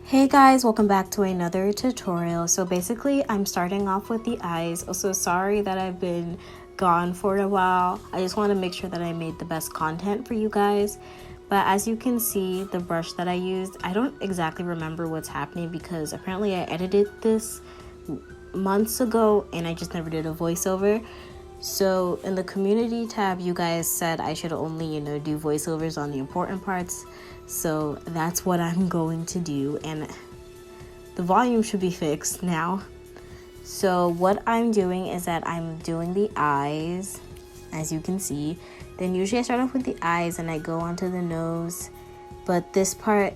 Hey guys, welcome back to another tutorial. So basically I'm starting off with the eyes. Also sorry that I've been gone for a while. I just want to make sure that I made the best content for you guys. But as you can see, the brush that I used, I don't exactly remember what's happening because apparently I edited this months ago and I just never did a voiceover. So in the community tab, you guys said I should only, do voiceovers on the important parts. So that's what I'm going to do, and the volume should be fixed now. So what I'm doing is that I'm doing the eyes, as you can see. Then usually I start off with the eyes and I go onto the nose. But this part,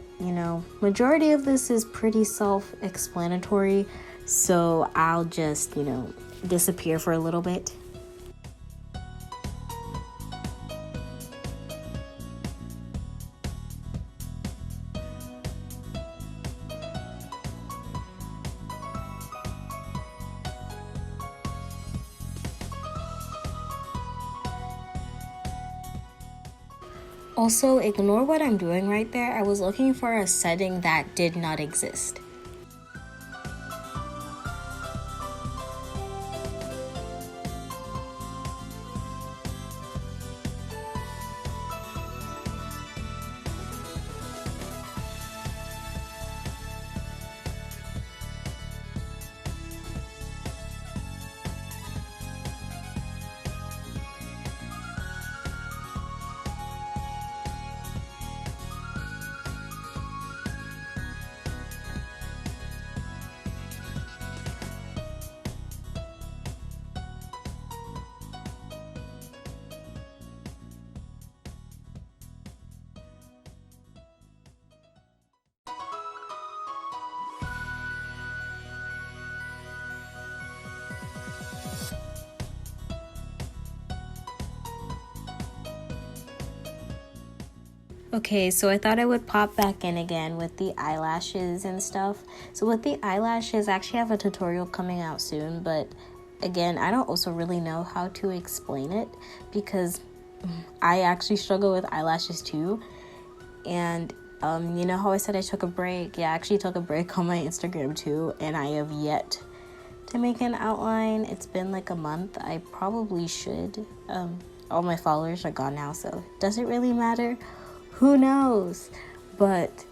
majority of this is pretty self-explanatory. So I'll just, disappear for a little bit. Also, ignore what I'm doing right there. I was looking for a setting that did not exist. Okay, so I thought I would pop back in again with the eyelashes and stuff. So with the eyelashes, I actually have a tutorial coming out soon, but again, I don't also really know how to explain it because I actually struggle with eyelashes too. And you know how I said I took a break? Yeah, I actually took a break on my Instagram too, and I have yet to make an outline. It's been like a month. I probably should. All my followers are gone now, so does it really matter? Who knows? But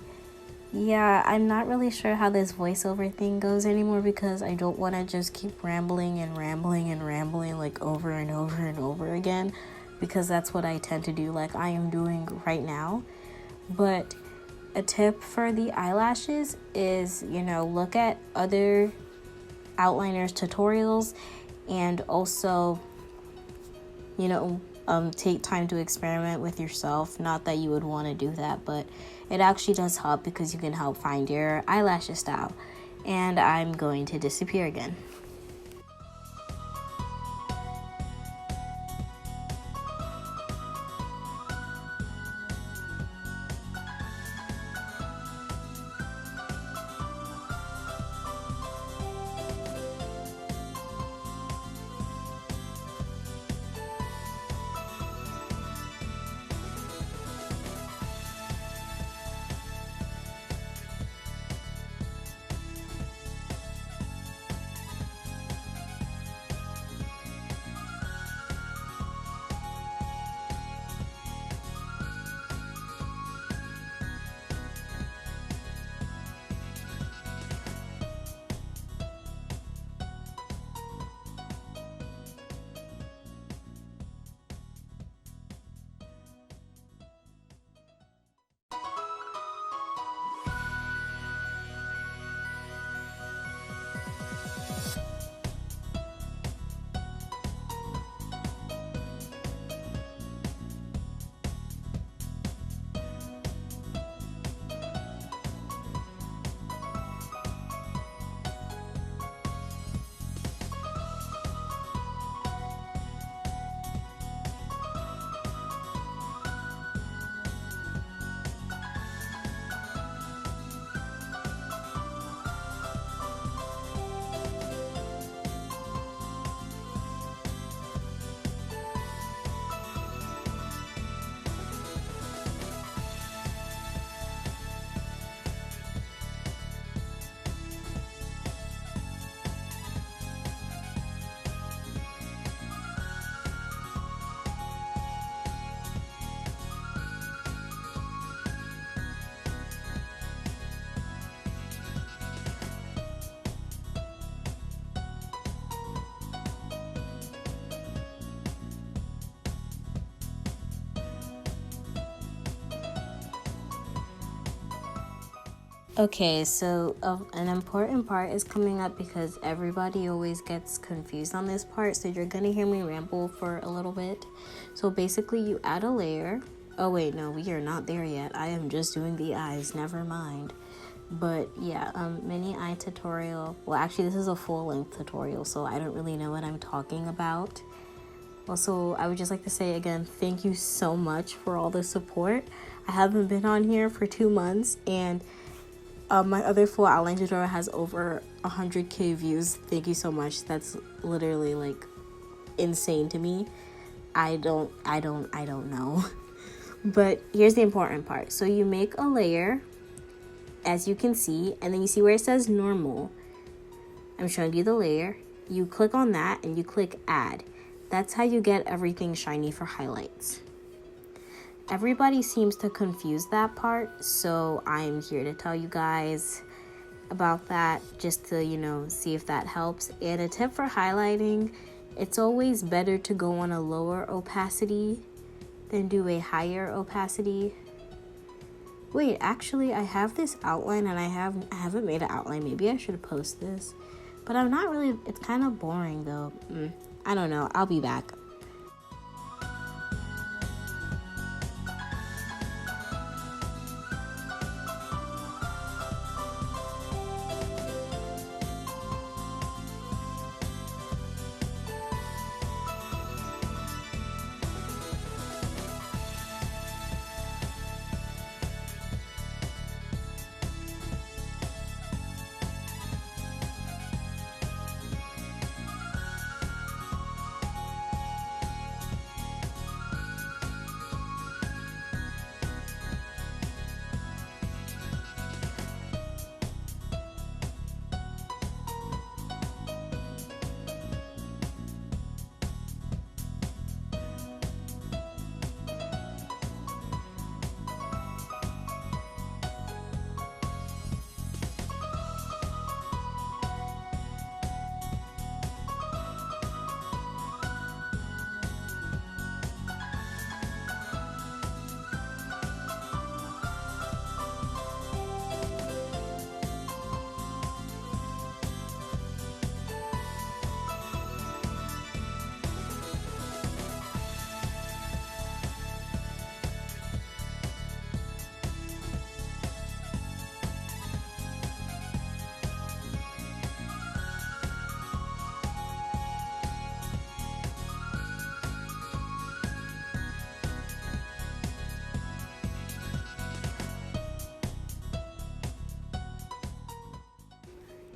yeah, I'm not really sure how this voiceover thing goes anymore because I don't want to just keep rambling like over and over and over again, because that's what I tend to do, like I am doing right now. But a tip for the eyelashes is, look at other outliners tutorials, and also, take time to experiment with yourself. Not that you would want to do that, but it actually does help because you can help find your eyelash style. And I'm going to disappear again. Okay, so an important part is coming up because everybody always gets confused on this part, so you're gonna hear me ramble for a little bit. So basically you add a layer. Oh wait, no, we are not there yet. I am just doing the eyes, never mind. But yeah, mini eye tutorial. Well, actually this is a full-length tutorial, so I don't really know what I'm talking about. Also, I would just like to say again, thank you so much for all the support. I haven't been on here for 2 months, and my other full outline tutorial has over 100k views. Thank you so much. That's literally like insane to me. I don't know. But here's the important part. So you make a layer, as you can see, and then you see where it says normal. I'm showing you the layer. You click on that and you click add. That's how you get everything shiny for highlights. Everybody seems to confuse that part, so I'm here to tell you guys about that, just to, you know, see if that helps. And a tip for highlighting, it's always better to go on a lower opacity than do a higher opacity. Wait, actually I have this outline and I haven't made an outline. Maybe I should post this, but I'm not really, it's kind of boring though. I don't know, I'll be back.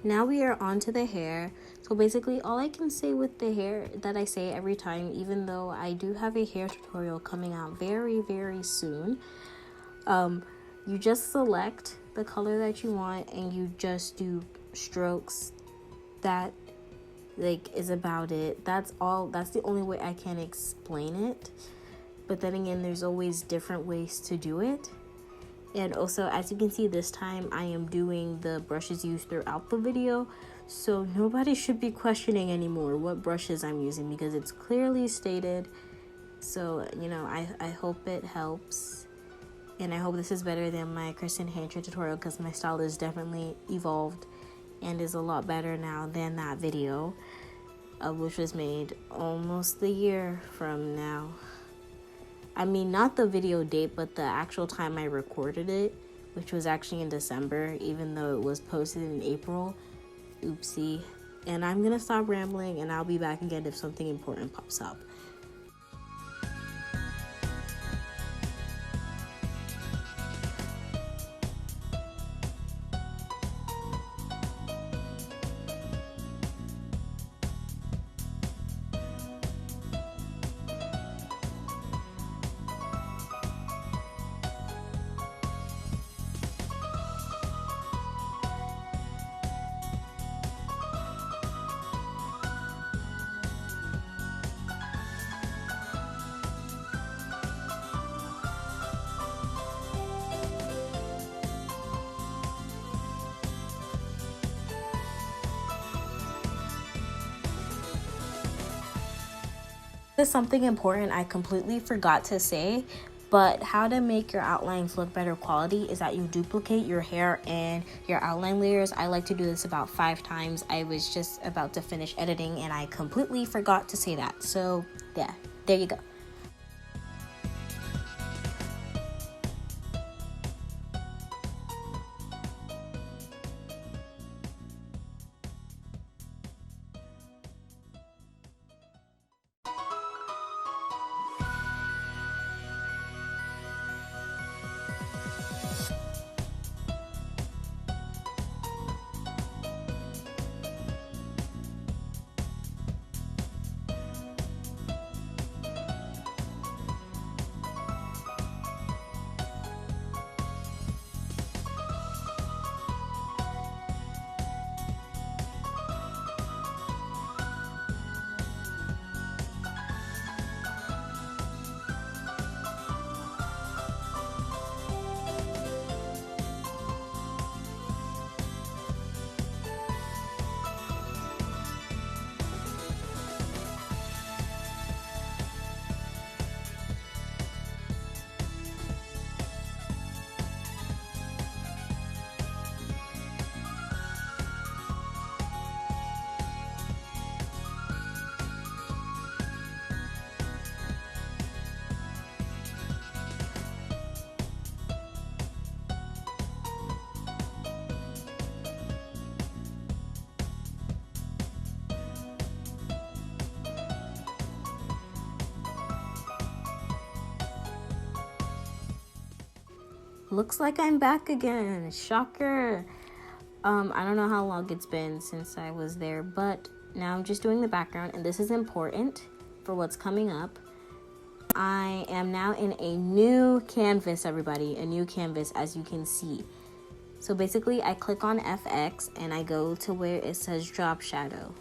Now we are on to the hair. So basically all I can say with the hair that I say every time, even though I do have a hair tutorial coming out very, very soon, you just select the color that you want and you just do strokes. That like is about it. That's the only way I can explain it. But then again, there's always different ways to do it. And also, as you can see, this time I am doing the brushes used throughout the video, so nobody should be questioning anymore what brushes I'm using because it's clearly stated. So, you know, I hope it helps, and I hope this is better than my Kristen Hancher tutorial because my style is definitely evolved and is a lot better now than that video, which was made almost a year from now. I mean, not the video date, but the actual time I recorded it, which was actually in December, even though it was posted in April. Oopsie. And I'm gonna stop rambling and I'll be back again if something important pops up. There's something important I completely forgot to say, But how to make your outlines look better quality is that you duplicate your hair and your outline layers. I like to do this about 5 times. I was just about to finish editing and I completely forgot to say that. So yeah, there you go. Looks like I'm back again. Shocker. I don't know how long it's been since I was there, but now I'm just doing the background, and this is important for what's coming up. I am now in a new canvas, everybody. A new canvas, as you can see. So basically, I click on FX, and I go to where it says drop shadow.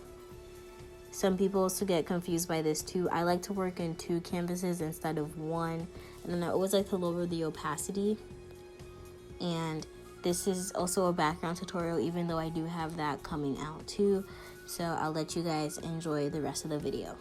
Some people also get confused by this too. I like to work in 2 canvases instead of 1. And then I always like to lower the opacity. And this is also a background tutorial, even though I do have that coming out too. So I'll let you guys enjoy the rest of the video.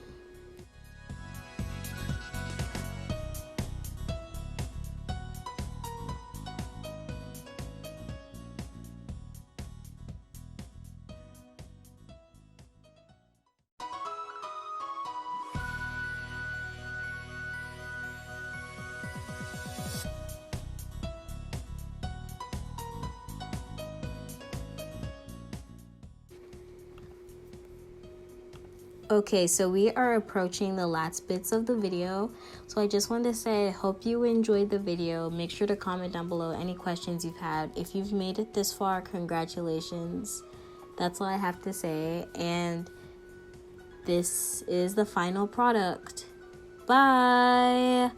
Okay, so we are approaching the last bits of the video. So I just wanted to say, I hope you enjoyed the video. Make sure to comment down below any questions you've had. If you've made it this far, congratulations. That's all I have to say. And this is the final product. Bye!